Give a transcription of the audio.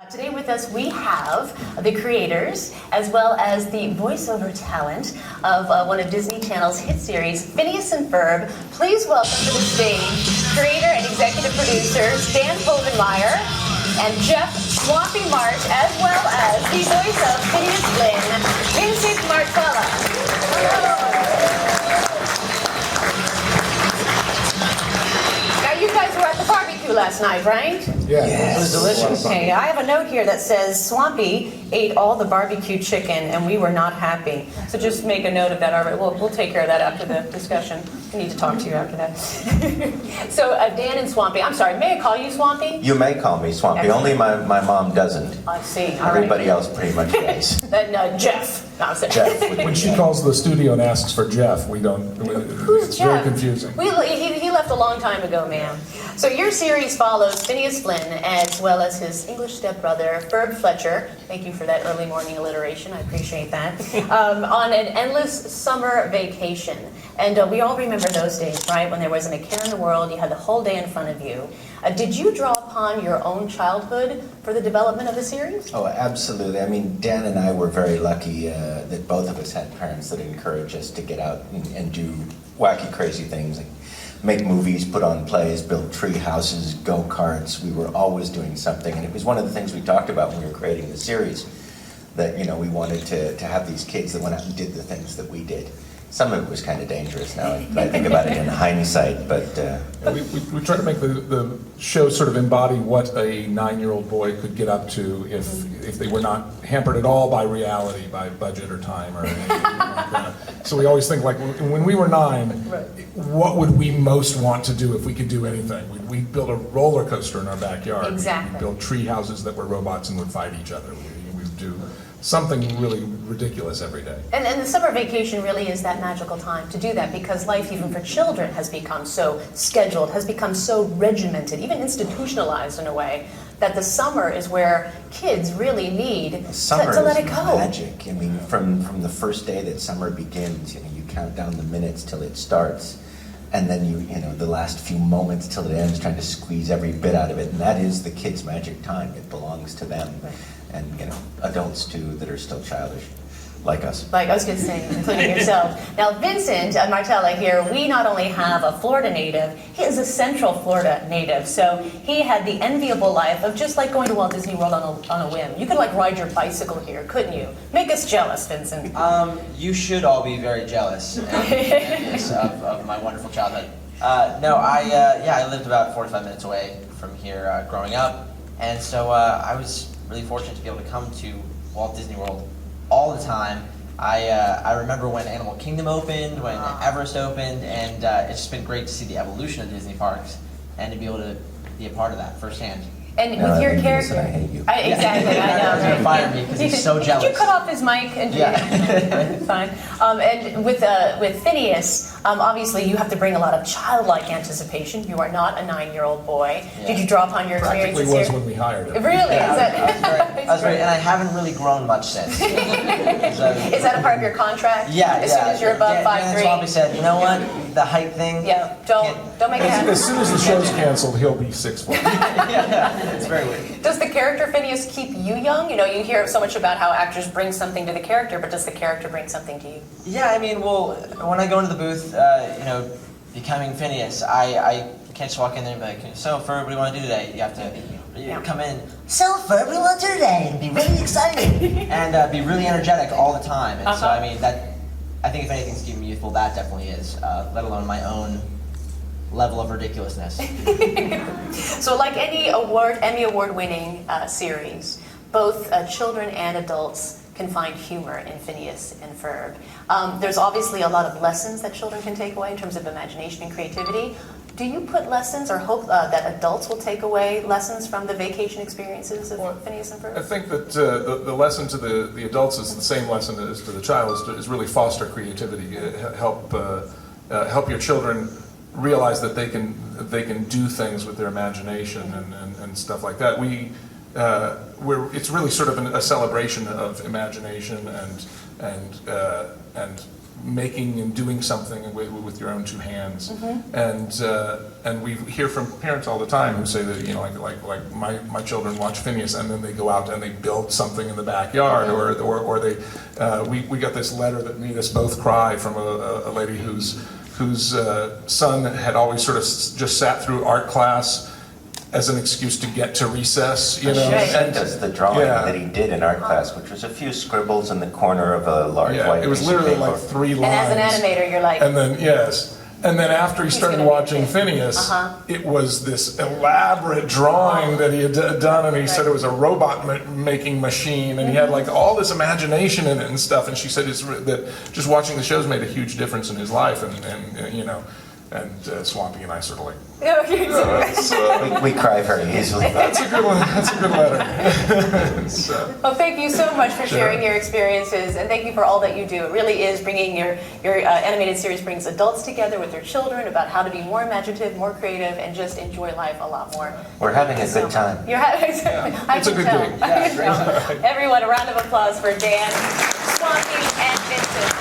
Today with us we have the creators as well as the voiceover talent of one of Disney Channel's hit series, Phineas and Ferb. Please welcome to the stage creator and executive producers Dan Povenmire and Jeff Swampy March, as well as the voice of Phineas Flynn, Vincent Martella. Now you guys were at the barbecue last night, right? Yes. It was delicious. Okay, I have a note here that says Swampy ate all the barbecue chicken and we were not happy. So just make a note of that. All right, we'll take care of that after the discussion. I need to talk to you after that. So Dan and Swampy, I'm sorry, may I call you Swampy? You may call me Swampy. Excellent. Only my mom doesn't. I see. All Everybody right. else pretty much does. Then Jeff. No, I'm sorry. Jeff. When she calls the studio and asks for Jeff, we don't. Who's it's Jeff? very confusing. He left a long time ago, ma'am. So your series follows Phineas Flynn as well as his English stepbrother, Ferb Fletcher. Thank you for that early morning alliteration. I appreciate that. On an endless summer vacation. And we all remember those days, right? When there wasn't a care in the world, you had the whole day in front of you. Did you draw upon your own childhood for the development of the series? Oh, absolutely. I mean, Dan and I were very lucky that both of us had parents that encouraged us to get out and do wacky, crazy things, like make movies, put on plays, build tree houses, go-karts. We were always doing something, and it was one of the things we talked about when we were creating the series, that we wanted to have these kids that went out and did the things that we did. Some of it was kind of dangerous now. I think about it in hindsight, but... We try to make the show sort of embody what a 9-year-old boy could get up to if they were not hampered at all by reality, by budget or time or anything like that. So we always think, like, when we were 9, what would we most want to do if we could do anything? We'd build a roller coaster in our backyard. Exactly. We'd build tree houses that were robots and would fight each other. We'd do something really ridiculous every day. And the summer vacation really is that magical time to do that, because life, even for children, has become so scheduled, has become so regimented, even institutionalized in a way, that the summer is where kids really need to let it go. Magic. I mean, from the first day that summer begins, you count down the minutes till it starts, and then you the last few moments till it ends, trying to squeeze every bit out of it, and that is the kids' magic time. It belongs to them. Right. And adults too that are still childish, like us. Like I was going to say, including yourself. Now, Vincent Martella here, we not only have a Florida native, he is a Central Florida native. So he had the enviable life of just like going to Walt Disney World on a whim. You could like ride your bicycle here, couldn't you? Make us jealous, Vincent. You should all be very jealous of my wonderful childhood. I lived about 45 minutes away from here growing up, and so I was really fortunate to be able to come to Walt Disney World all the time. I remember when Animal Kingdom opened, when Everest opened, and it's just been great to see the evolution of Disney parks and to be able to be a part of that firsthand. And with your character, I hate you. Exactly, I know. He's gonna fire me because he's so jealous. Could you cut off his mic? And fine. And with Phineas, obviously you have to bring a lot of childlike anticipation. You are not a 9-year-old boy. Yeah. Did you draw upon your Practically experiences was here? when we hired him. Really? I was great, and I haven't really grown much since. Is that a part of your contract? Yeah, As soon as you're above 5'3". Swampy said, you know what, the height thing. Yeah, don't make it happen. As soon as the show's canceled, he'll be 6 foot. It's very weird. Does the character Phineas keep you young? You hear so much about how actors bring something to the character, but does the character bring something to you? Yeah, I mean, well, when I go into the booth, becoming Phineas, I can't just walk in there and be like, so, Ferb, what do you want to do today? You have to come in, so, Ferb, what do you want to do today? And be really excited. And be really energetic all the time. And so, I mean, I think if anything's keeping me youthful, that definitely is, let alone my own level of ridiculousness. So like any Emmy Award-winning series, both children and adults can find humor in Phineas and Ferb. There's obviously a lot of lessons that children can take away in terms of imagination and creativity. Do you put lessons or hope that adults will take away lessons from the vacation experiences of Phineas and Ferb? I think that the lesson to the adults is the same lesson as to the child, is really foster creativity, help your children realize that they can do things with their imagination and stuff like that. It's really sort of a celebration of imagination and making and doing something with your own two hands. And we hear from parents all the time who say that, you know, like my children watch Phineas and then they go out and they build something in the backyard, or they we got this letter that made us both cry from a lady whose son had always sort of just sat through art class as an excuse to get to recess, you know. She sent us the drawing that he did in art class, which was a few scribbles in the corner of a large white it was piece of literally paper. like 3 lines. And as an animator, you're like, And then, and then after he started gonna be watching a kid. Phineas, it was this elaborate drawing that he had done, and he said it was a robot making machine, and he had like all this imagination in it and stuff, and she said that just watching the shows made a huge difference in his life, and you know, and Swampy and I sort of like, We cry very easily. that's a good one, that's a good letter. So. well, thank you so much for sharing your experiences, and thank you for all that you do. It really is bringing your animated series brings adults together with their children about how to be more imaginative, more creative, and just enjoy life a lot more. We're having a good time. You're having, I it's a can good tell. gig. I can tell. Everyone, a round of applause for Dan, Swampy, and Vincent.